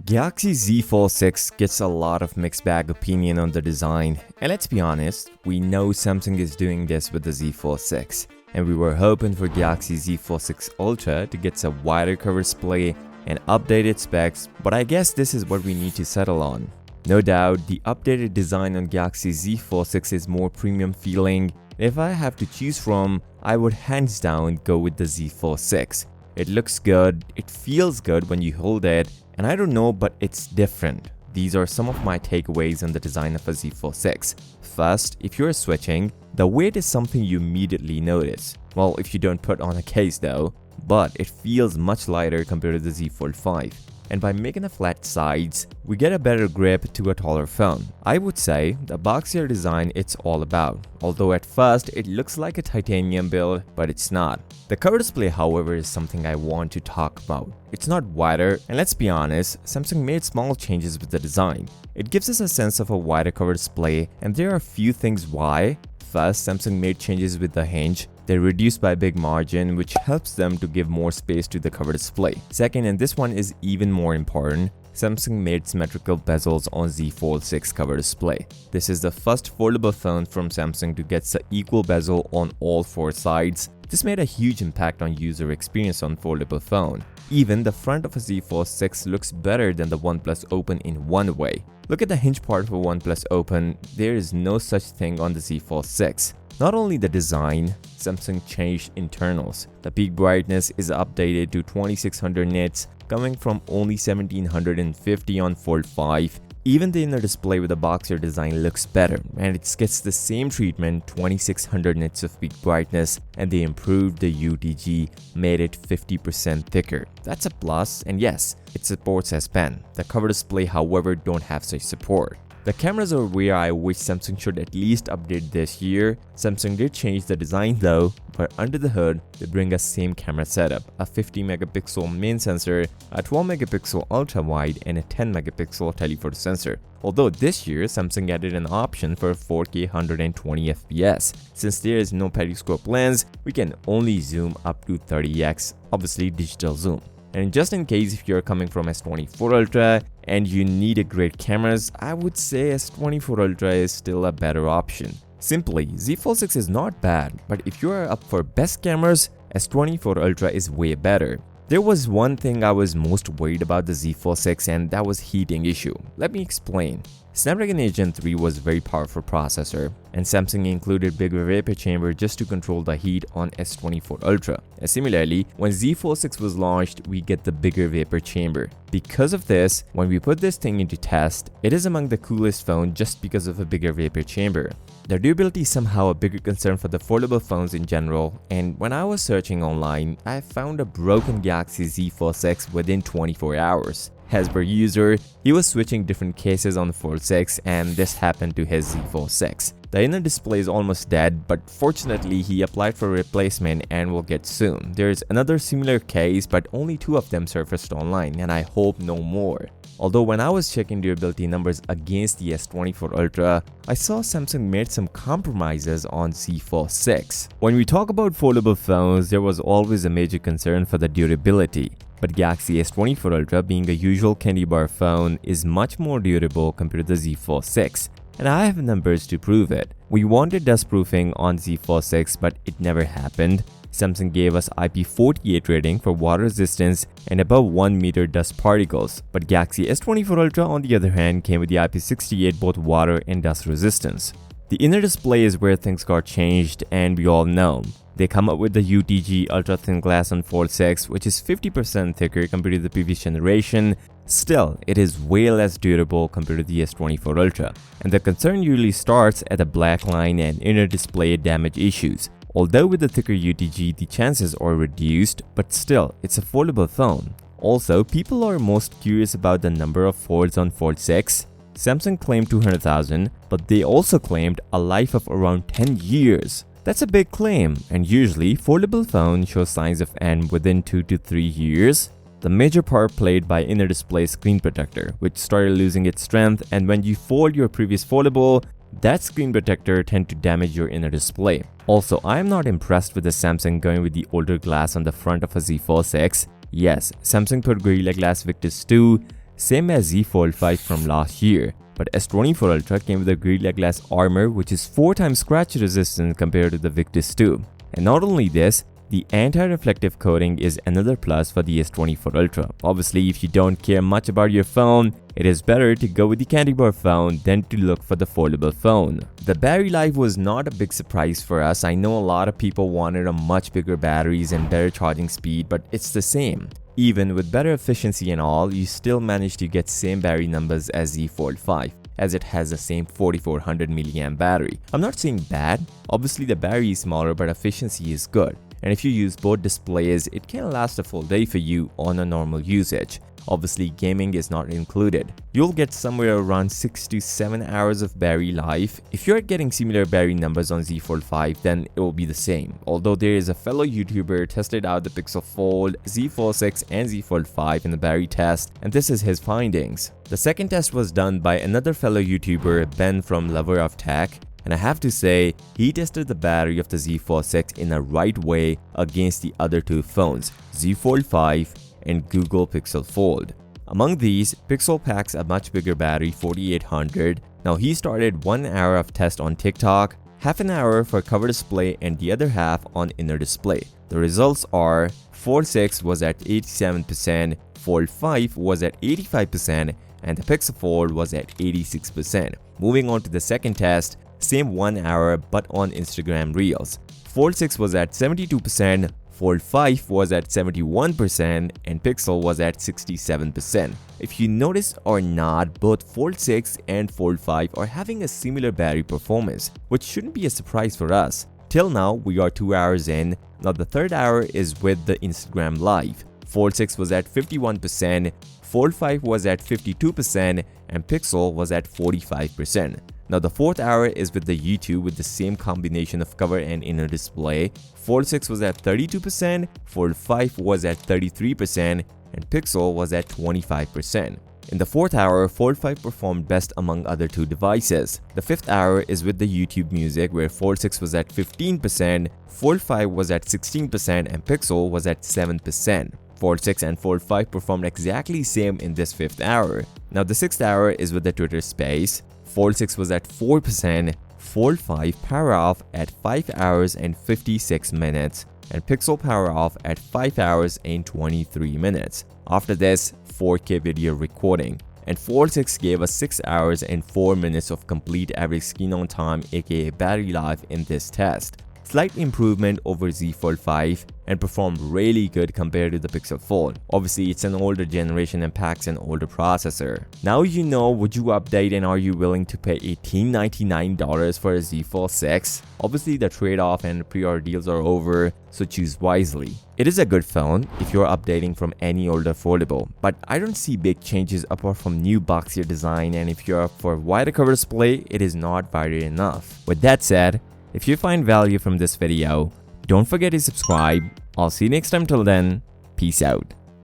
Galaxy Z Fold 6 gets a lot of mixed bag opinion on the design, and let's be honest, we know Samsung is doing this with the Z Fold 6, and we were hoping for Galaxy Z Fold 6 Ultra to get a wider cover display and updated specs, but I guess this is what we need to settle on. No doubt, the updated design on Galaxy Z Fold 6 is more premium feeling. If I have to choose from, I would hands down go with the Z Fold 6. It looks good, it feels good when you hold it, and I don't know, but it's different. These are some of my takeaways on the design of a Z Fold 6. First, if you're switching, the weight is something you immediately notice. Well, if you don't put on a case though, but it feels much lighter compared to the Z Fold 5. And by making the flat sides, we get a better grip to a taller phone. I would say the boxier design it's all about, although at first it looks like a titanium build, but it's not. The cover display, however, is something I want to talk about. It's not wider, and let's be honest, Samsung made small changes with the design. It gives us a sense of a wider cover display, and there are a few things why. First, Samsung made changes with the hinge. They reduced by a big margin, which helps them to give more space to the cover display. Second, and this one is even more important, Samsung made symmetrical bezels on Z Fold 6 cover display. This is the first foldable phone from Samsung to get the equal bezel on all four sides. This made a huge impact on user experience on foldable phone. Even the front of a Z Fold 6 looks better than the OnePlus Open in one way. Look at the hinge part of a OnePlus Open, there is no such thing on the Z Fold 6. Not only the design, Samsung changed internals. The peak brightness is updated to 2600 nits, coming from only 1750 on Fold 5. Even the inner display with the boxier design looks better, and it gets the same treatment, 2600 nits of peak brightness, and they improved the UTG, made it 50% thicker. That's a plus, and yes, it supports S Pen. The cover display, however, don't have such support. The cameras are where I wish Samsung should at least update this year. Samsung did change the design though, but under the hood, they bring us same camera setup, a 50 megapixel main sensor, a 12 megapixel ultra wide, and a 10 megapixel telephoto sensor. Although this year, Samsung added an option for 4K 120 FPS. Since there is no periscope lens, we can only zoom up to 30x, obviously digital zoom. And just in case if you're coming from S24 Ultra and you need a great cameras, I would say S24 Ultra is still a better option. Simply, Z Fold 6 is not bad, but if you are up for best cameras, S24 Ultra is way better. There was one thing I was most worried about the Z Fold 6, and that was heating issue. Let me explain. Snapdragon 8 Gen 3 was a very powerful processor, and Samsung included bigger vapor chamber just to control the heat on S24 Ultra. And similarly, when Z Fold 6 was launched, we get the bigger vapor chamber. Because of this, when we put this thing into test, it is among the coolest phone just because of a bigger vapor chamber. The durability is somehow a bigger concern for the foldable phones in general, and when I was searching online, I found a broken Galaxy Z Fold 6 within 24 hours. As per user, he was switching different cases on the Fold 6 and this happened to his Z Fold 6. The inner display is almost dead, but fortunately he applied for a replacement and will get soon. There is another similar case, but only 2 of them surfaced online, and I hope no more. Although when I was checking durability numbers against the S24 Ultra, I saw Samsung made some compromises on Z Fold 6. When we talk about foldable phones, there was always a major concern for the durability. But Galaxy S24 Ultra, being a usual candy bar phone, is much more durable compared to the Z Fold 6. And I have numbers to prove it. We wanted dust proofing on Z Fold 6, but it never happened. Samsung gave us IP48 rating for water resistance and above 1 meter dust particles, but Galaxy S24 Ultra on the other hand came with the IP68 both water and dust resistance. The inner display is where things got changed, and we all know. They come up with the UTG ultra thin glass on Fold 6, which is 50% thicker compared to the previous generation. Still, it is way less durable compared to the S24 Ultra, and the concern usually starts at the black line and inner display damage issues. Although with the thicker UTG, the chances are reduced, but still, it's a foldable phone. Also, people are most curious about the number of folds on Fold 6. Samsung claimed 200,000, but they also claimed a life of around 10 years. That's a big claim, and usually foldable phones show signs of end within 2 to 3 years. The major part played by inner display screen protector, which started losing its strength, and when you fold your previous foldable, that screen protector tend to damage your inner display. Also, I am not impressed with the Samsung going with the older glass on the front of a Z Fold 6. Yes, Samsung put Gorilla Glass Victus 2. same as Z Fold 5 from last year. But S24 Ultra came with a Gorilla Glass armor which is 4 times scratch resistant compared to the Victus 2. And not only this, the anti-reflective coating is another plus for the S24 Ultra. Obviously, if you don't care much about your phone, it is better to go with the candy bar phone than to look for the foldable phone. The battery life was not a big surprise for us. I know a lot of people wanted a much bigger batteries and better charging speed, but it's the same. Even with better efficiency and all, you still manage to get same battery numbers as Z Fold 5, as it has the same 4400 mAh battery. I'm not saying bad, obviously the battery is smaller but efficiency is good. And if you use both displays, it can last a full day for you on a normal usage. Obviously, gaming is not included. You'll get somewhere around 6 to 7 hours of battery life. If you're getting similar battery numbers on Z Fold 5, then it will be the same. Although there is a fellow YouTuber tested out the Pixel Fold, Z Fold 6 and Z Fold 5 in the battery test, and this is his findings. The second test was done by another fellow YouTuber, Ben from Lover of Tech. And I have to say, he tested the battery of the Z Fold 6 in a right way against the other two phones, Z Fold 5 and Google Pixel Fold. Among these, Pixel packs a much bigger battery, 4800. Now he started 1 hour of test on TikTok, half an hour for cover display and the other half on inner display. The results are Fold 6 was at 87%, Fold 5 was at 85%, and the Pixel Fold was at 86%. Moving on to the second test, same 1 hour but on Instagram Reels. Fold 6 was at 72%, Fold 5 was at 71%, and Pixel was at 67%. If you notice or not, both Fold 6 and Fold 5 are having a similar battery performance, which shouldn't be a surprise for us. Till now, we are 2 hours in. Now the third hour is with the Instagram Live. Fold 6 was at 51%, Fold 5 was at 52%, and Pixel was at 45%. Now the fourth hour is with the YouTube with the same combination of cover and inner display. Fold 6 was at 32%, Fold 5 was at 33%, and Pixel was at 25%. In the fourth hour, Fold 5 performed best among other two devices. The fifth hour is with the YouTube Music where Fold 6 was at 15%, Fold 5 was at 16%, and Pixel was at 7%. Fold 6 and Fold 5 performed exactly same in this fifth hour. Now the sixth hour is with the Twitter Space. Fold 6 was at 4%, Fold 5 power off at 5 hours and 56 minutes, and Pixel power off at 5 hours and 23 minutes. After this, 4K video recording. And Fold 6 gave us 6 hours and 4 minutes of complete average screen on time aka battery life in this test. Slight improvement over Z Fold 5 and performed really good compared to the Pixel Fold. Obviously, it's an older generation and packs an older processor. Now you know, would you update and are you willing to pay $1899 for a Z Fold 6? Obviously, the trade-off and pre-order deals are over, so choose wisely. It is a good phone if you're updating from any older foldable, but I don't see big changes apart from new boxier design, and if you're up for wider cover display, it is not varied enough. With that said, if you find value from this video, don't forget to subscribe. I'll see you next time. Till then, peace out.